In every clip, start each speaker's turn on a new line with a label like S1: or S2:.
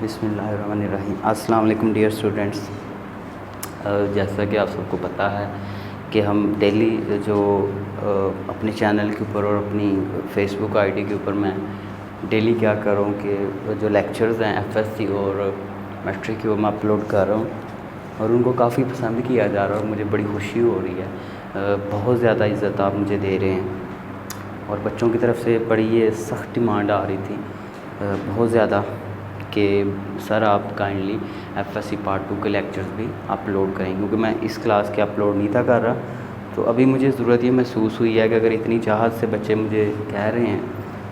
S1: बिस्मिल्लाहिर्रहमानिर्रहीम। अस्सलाम वालेकुम डियर स्टूडेंट्स। जैसा कि आप सबको पता है कि हम डेली जो अपने चैनल के ऊपर और अपनी फ़ेसबुक आईडी के ऊपर मैं डेली क्या कर रहा हूँ कि जो लेक्चर्स हैं एफएससी और मैट्रिक के वो मैं अपलोड कर रहा हूँ और उनको काफ़ी पसंद किया जा रहा है और मुझे बड़ी खुशी हो रही है। बहुत ज़्यादा इज़्ज़त आप मुझे दे रहे हैं और बच्चों की तरफ से बड़ी ये सख्त डिमांड आ रही थी बहुत ज़्यादा कि सर आप काइंडली एफएससी पार्ट 2 के लेक्चर्स भी अपलोड करें, क्योंकि मैं इस क्लास के अपलोड नहीं था कर रहा। तो अभी मुझे ज़रूरत ये महसूस हुई है कि अगर इतनी चाहत से बच्चे मुझे कह रहे हैं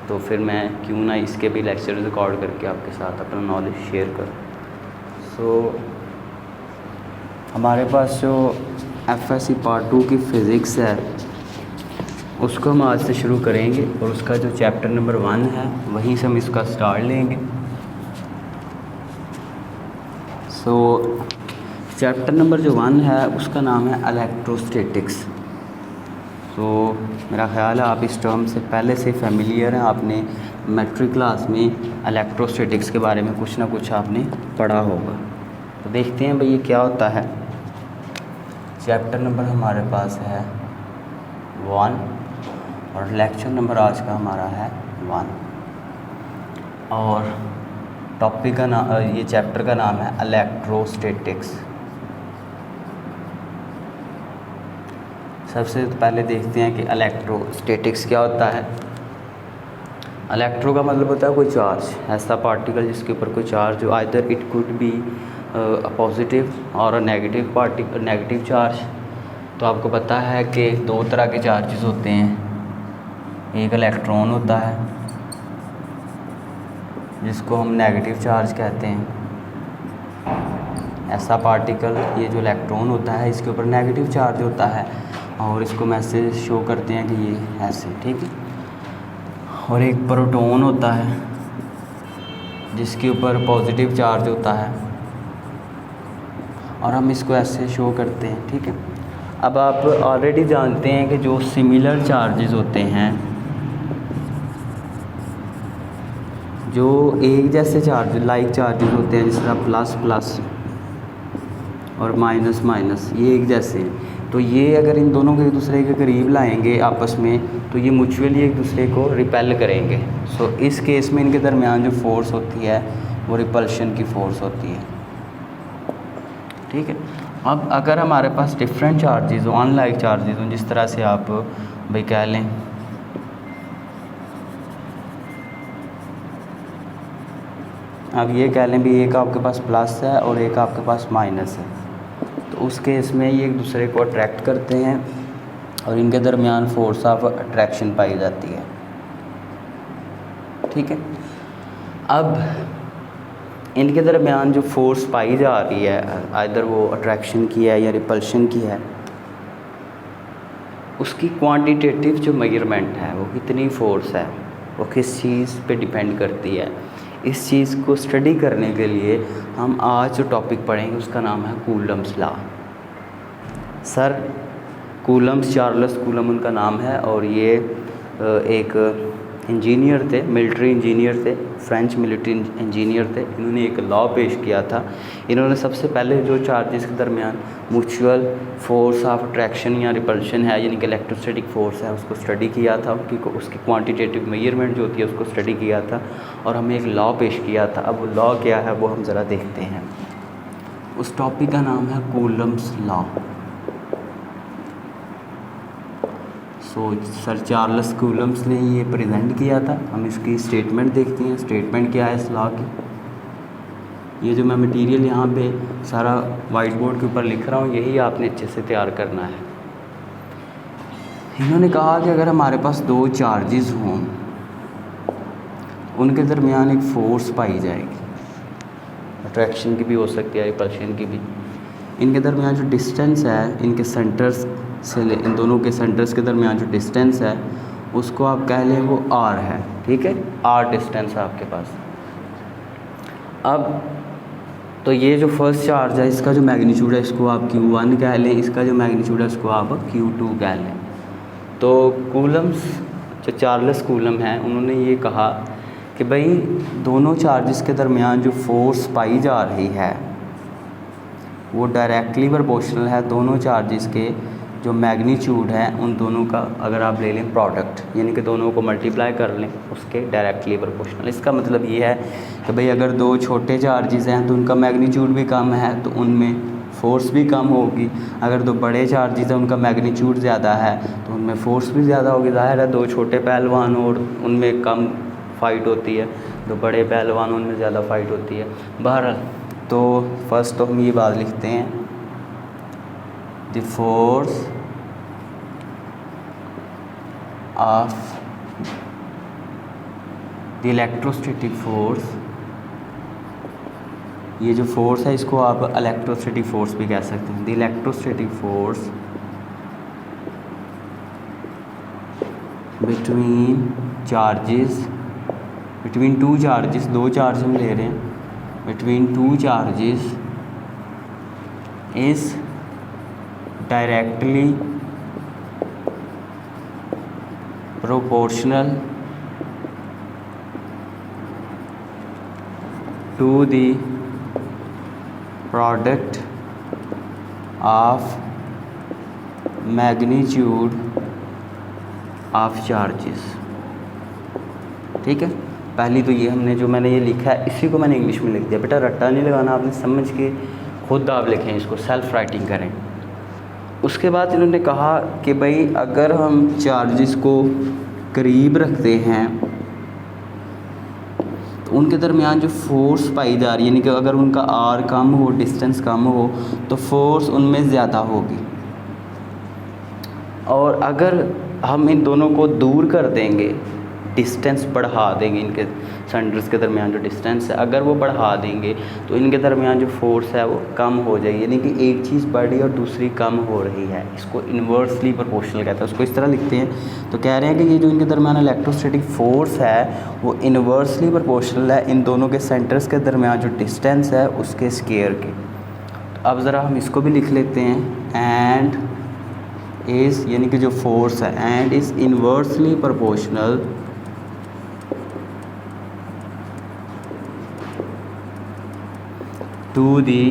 S1: तो फिर मैं क्यों ना इसके भी लेक्चर रिकॉर्ड करके आपके साथ अपना नॉलेज शेयर करूँ। हमारे पास जो एफएससी पार्ट 2 की फ़िज़िक्स है उसको हम आज से शुरू करेंगे और उसका जो चैप्टर नंबर 1 है वहीं से हम इसका स्टार्ट लेंगे। चैप्टर नंबर जो 1 है उसका नाम है इलेक्ट्रोस्टैटिक्स। मेरा ख़्याल है आप इस टर्म से पहले से फेमिलियर हैं, आपने मैट्रिक क्लास में इलेक्ट्रोस्टैटिक्स के बारे में कुछ ना कुछ आपने पढ़ा होगा। तो देखते हैं भाई ये क्या होता है। चैप्टर नंबर हमारे पास है 1 और लेक्चर नंबर आज का हमारा है 1 और टॉपिक का नाम, ये चैप्टर का नाम है इलेक्ट्रोस्टैटिक्स। सबसे पहले देखते हैं कि इलेक्ट्रोस्टैटिक्स क्या होता है। इलेक्ट्रो का मतलब होता है कोई चार्ज, ऐसा पार्टिकल जिसके ऊपर कोई चार्ज हो, either it could be a positive और अ नेगेटिव चार्ज। तो आपको पता है कि दो तरह के चार्जेस होते हैं, एक इलेक्ट्रॉन होता है जिसको हम नेगेटिव चार्ज कहते हैं। ऐसा पार्टिकल, ये जो इलेक्ट्रॉन होता है इसके ऊपर नेगेटिव चार्ज होता है और इसको मैसेज शो करते हैं कि ये ऐसे, ठीक है। और एक प्रोटॉन होता है जिसके ऊपर पॉजिटिव चार्ज होता है और हम इसको ऐसे शो करते हैं, ठीक है। अब आप ऑलरेडी जानते हैं कि जो सिमिलर चार्जेस होते हैं, जो एक जैसे चार्ज लाइक चार्जेस होते हैं, जिस तरह प्लस प्लस और माइनस माइनस, ये एक जैसे हैं। तो ये अगर इन दोनों को एक दूसरे के करीब लाएंगे आपस में तो ये म्यूचुअली एक दूसरे को रिपेल करेंगे। इस केस में इनके दरमियान जो फोर्स होती है वो रिपल्शन की फ़ोर्स होती है, ठीक है। अब अगर हमारे पास डिफरेंट चार्जेस हो, अनलाइक चार्जेस हों, जिस तरह से आप भाई कह लें अब ये कह लें भी एक आपके पास प्लस है और एक आपके पास माइनस है, तो उस केस में ये एक दूसरे को अट्रैक्ट करते हैं और इनके दरमियान फोर्स ऑफ अट्रैक्शन पाई जाती है, ठीक है। अब इनके दरमियान जो फोर्स पाई जा रही है, आइदर वो अट्रैक्शन की है या रिपल्शन की है, उसकी क्वांटिटेटिव जो मेजरमेंट है वो कितनी फोर्स है वो किस चीज़ पे डिपेंड करती है। इस चीज़ को स्टडी करने के लिए हम आज जो टॉपिक पढ़ेंगे उसका नाम है Coulomb's law. Sir Coulomb's, Charles coulomb उनका नाम है और ये एक इंजीनियर थे, मिलिट्री इंजीनियर थे, फ्रेंच मिलिट्री इंजीनियर थे। इन्होंने एक लॉ पेश किया था। इन्होंने सबसे पहले जो चार्जेस के दरमियान म्यूचुअल फोर्स ऑफ अट्रैक्शन या रिपल्शन है, यानी कि इलेक्ट्रोस्टैटिक फोर्स है, उसको स्टडी किया था। उसकी क्वांटिटेटिव मेजरमेंट जो होती है उसको स्टडी किया था और हमें एक लॉ पेश किया था। अब वो लॉ क्या है वो हम ज़रा देखते हैं। उस टॉपिक का नाम है Coulomb's law. Sir Charles Coulomb's ने ये प्रेजेंट किया था। हम इसकी स्टेटमेंट देखते हैं। स्टेटमेंट क्या है इस लॉ की। ये जो मैं मटेरियल यहाँ पे सारा वाइट बोर्ड के ऊपर लिख रहा हूँ, यही आपने अच्छे से तैयार करना है। इन्होंने कहा कि अगर हमारे पास दो चार्जेस हों, उनके दरमियान एक फ़ोर्स पाई जाएगी, अट्रैक्शन की भी हो सकती है, रिपल्शन की भी। इनके दरमियान जो डिस्टेंस है, इनके सेंटर्स से इन दोनों के सेंटर्स के दरमियान जो डिस्टेंस है उसको आप कह लें वो आर है, ठीक है। आर डिस्टेंस है आपके पास। अब तो ये जो फर्स्ट चार्ज है इसका जो मैग्नीट्यूड है इसको आप Q1 कह लें, इसका जो मैग्नीट्यूड है इसको आप Q2 कह लें। तो कूलम्स, जो चार्ल्स कूलम हैं, उन्होंने ये कहा कि भाई दोनों चार्जेस के दरमियान जो फोर्स पाई जा रही है वो डायरेक्टली प्रोपोर्शनल है दोनों चार्जेस के जो मैग्नीट्यूड है उन दोनों का, अगर आप ले लें प्रोडक्ट, यानी कि दोनों को मल्टीप्लाई कर लें उसके डायरेक्टली प्रोपोर्शनल। इसका मतलब ये है कि भाई अगर दो छोटे चार्जेस हैं तो उनका मैग्नीट्यूड भी कम है तो उनमें फ़ोर्स भी कम होगी। अगर दो बड़े चार्जेस हैं उनका मैग्नीट्यूड ज़्यादा है तो उनमें फ़ोर्स भी ज़्यादा होगी। ज़ाहिर है दो छोटे पहलवान और उनमें कम फ़ाइट होती है, दो बड़े पहलवान उनमें ज़्यादा फ़ाइट होती है। बहरहाल तो फर्स्ट तो हम ये बात लिखते हैं, the force of the electrostatic force, ये जो फोर्स है इसको आप इलेक्ट्रोस्टैटिक फोर्स भी कह सकते हैं। The electrostatic force between charges, between two charges, दो चार्ज हम ले रहे हैं, between two charges is directly proportional to the product of magnitude of charges. ठीक है, पहली तो ये हमने जो मैंने ये लिखा है इसी को मैंने इंग्लिश में लिख दिया। बेटा रट्टा नहीं लगाना, आपने समझ के खुद आप लिखें, इसको सेल्फ राइटिंग करें। उसके बाद इन्होंने कहा कि भाई अगर हम चार्जेस को करीब रखते हैं तो उनके दरमियान जो फोर्स पाई जा रही है, यानी कि अगर उनका आर कम हो, डिस्टेंस कम हो तो फोर्स उनमें ज़्यादा होगी। और अगर हम इन दोनों को दूर कर देंगे, डिस्टेंस बढ़ा देंगे, इनके सेंटर्स के दरमियान जो डिस्टेंस है अगर वो बढ़ा देंगे तो इनके दरमियान जो फोर्स है वो कम हो जाएगी, यानी कि एक चीज़ बढ़ी और दूसरी कम हो रही है। इसको इन्वर्सली प्रोपोर्शनल कहते हैं। उसको इस तरह लिखते हैं, तो कह रहे हैं कि ये जो इनके दरमियान इलेक्ट्रोस्टैटिक फोर्स है वो इन्वर्सली प्रोपोर्शनल है इन दोनों के सेंटर्स के दरमियान जो डिस्टेंस है उसके स्क्वायर के। तो अब ज़रा हम इसको भी लिख लेते हैं, एंड इज़, यानी कि जो फोर्स है, and is inversely proportional to the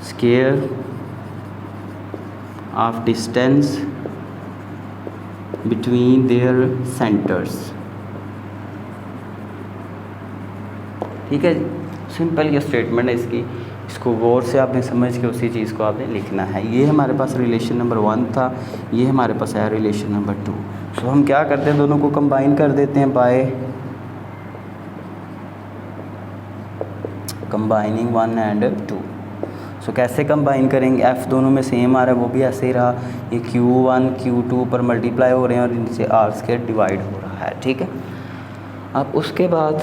S1: square of distance between their centers। ठीक है जी, सिंपल ये स्टेटमेंट है इसकी, इसको गौर से आपने समझ के उसी चीज़ को आपने लिखना है। ये हमारे पास रिलेशन नंबर 1 था, ये हमारे पास है रिलेशन नंबर 2। सो हम क्या करते हैं, दोनों को कंबाइन कर देते हैं बाय कंबाइनिंग 1 एंड 2। सो कैसे कंबाइन करेंगे, एफ़ दोनों में सेम आ रहा है वो भी ऐसे ही रहा, ये Q1 Q2 पर मल्टीप्लाई हो रहे हैं और इनसे आर स्क्वायर डिवाइड हो रहा है। ठीक है, अब उसके बाद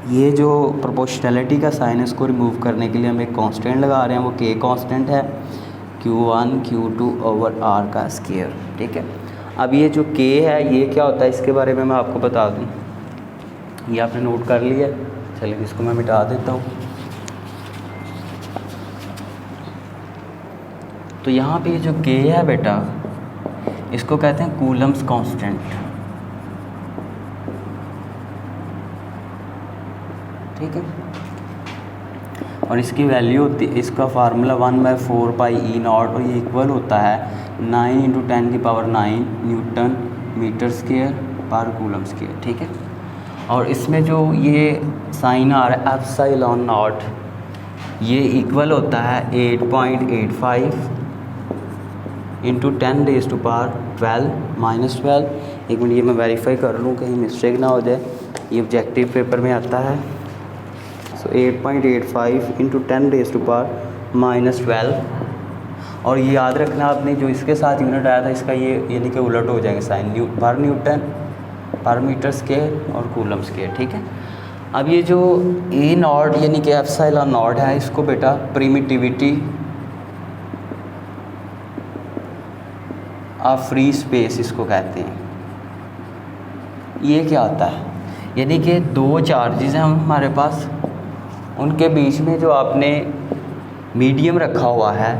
S1: ये जो प्रोपोर्शनैलिटी का साइन है इसको रिमूव करने के लिए हम एक कांस्टेंट लगा रहे हैं, वो K कांस्टेंट है, Q1 Q2 ओवर R का स्क्वायर। ठीक है, अब ये जो K है ये क्या होता है इसके बारे में मैं आपको बता दूँ, ये आपने नोट कर लिया। चलिए इसको मैं मिटा देता हूँ। तो यहाँ पे जो K है बेटा इसको कहते हैं कूलम्स कांस्टेंट। ठीक है, और इसकी वैल्यू होती है, इसका फार्मूला 1/4πe0 और ये इक्वल होता है 9 × 10⁹ न्यूटन मीटर स्क्वायर पर कूलम स्क्वायर। ठीक है, और इसमें जो ये साइन आ रहा है एप्सिलॉन नॉट, ये इक्वल होता है 8.85 × 10⁻12 -12। एक मिनट ये मैं वेरीफाई कर लूँ कहीं मिस्टेक ना हो जाए, ये ऑब्जेक्टिव पेपर में आता है। सो 8.85 × 10⁻12। और ये याद रखना आपने, जो इसके साथ यूनिट आया था इसका ये यानी कि उलट हो जाएंगे साइन, पर न्यूटन पर मीटर स्क्वायर और कूलम स्क्वायर। ठीक है, अब ये जो ए नॉट यानी कि एप्सिलॉन नॉट है इसको बेटा प्रिमिटिविटी ऑफ फ्री स्पेस इसको कहते हैं। ये क्या होता है, यानी कि दो चार्जेस हैं हमारे पास, उनके बीच में जो आपने मीडियम रखा हुआ है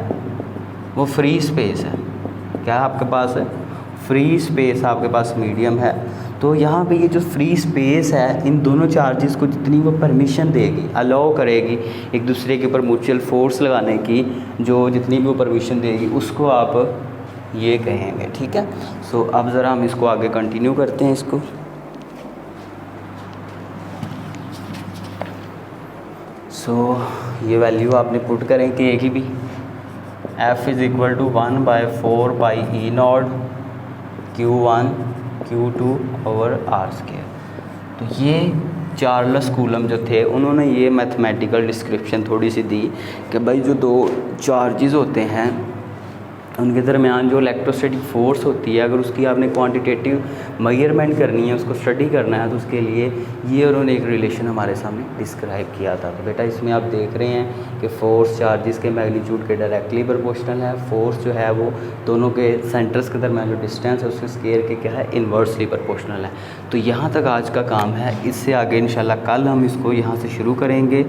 S1: वो फ्री स्पेस है। क्या आपके पास है, फ्री स्पेस आपके पास मीडियम है। तो यहाँ पे ये जो फ्री स्पेस है, इन दोनों चार्जेस को जितनी वो परमिशन देगी, अलाउ करेगी एक दूसरे के ऊपर म्यूचुअल फोर्स लगाने की, जो जितनी भी वो परमिशन देगी उसको आप ये कहेंगे, ठीक है। सो अब ज़रा हम इसको आगे कंटिन्यू करते हैं इसको। सो ये वैल्यू आपने पुट करें कि एक ही भी F is equal to 1/4 pi E naught Q1 Q2 over R square. तो ये चार्ल्स कूलम जो थे उन्होंने ये मैथमेटिकल डिस्क्रिप्शन थोड़ी सी दी कि भाई जो दो चार्जेस होते हैं उनके दरमियान जो इलेक्ट्रोस्टैटिक फ़ोर्स होती है, अगर उसकी आपने क्वांटिटेटिव मेजरमेंट करनी है, उसको स्टडी करना है, तो उसके लिए ये उन्होंने एक रिलेशन हमारे सामने डिस्क्राइब किया था। तो बेटा इसमें आप देख रहे हैं कि फ़ोर्स चार्जेस के मैग्नीट्यूड के डायरेक्टली प्रोपोर्शनल है, फ़ोर्स जो है वो दोनों के सेंटर्स के दरमियान जो डिस्टेंस है उसके स्क्वायर के क्या है, इन्वर्सली प्रोपोर्शनल है। तो यहाँ तक आज का काम है, इससे आगे इंशाल्लाह कल हम इसको यहाँ से शुरू करेंगे।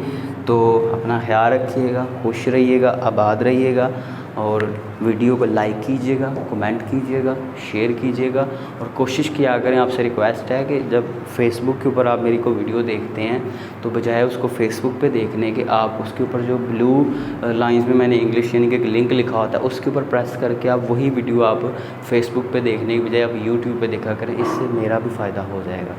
S1: तो अपना ख्याल रखिएगा, खुश रहिएगा, आबाद रहिएगा, और वीडियो को लाइक कीजिएगा, कमेंट कीजिएगा, शेयर कीजिएगा, और कोशिश किया करें, आपसे रिक्वेस्ट है कि जब फेसबुक के ऊपर आप मेरी को वीडियो देखते हैं तो बजाय उसको फेसबुक पे देखने के आप उसके ऊपर जो ब्लू लाइंस में मैंने इंग्लिश यानी कि एक लिंक लिखा होता है उसके ऊपर प्रेस करके आप वही वीडियो आप फेसबुक पे देखने के बजाय आप यूट्यूब पे देखा करें। इससे मेरा भी फ़ायदा हो जाएगा।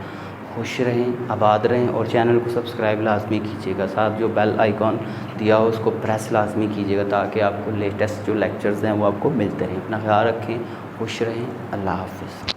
S1: खुश रहें, आबाद रहें, और चैनल को सब्सक्राइब लाजमी कीजिएगा। साथ जो बेल आइकॉन दिया हो उसको प्रेस लाजमी कीजिएगा ताकि आपको लेटेस्ट जो लेक्चर्स हैं वो आपको मिलते रहें। अपना ख्याल रखें, खुश रहें, अल्लाह हाफ़िज़।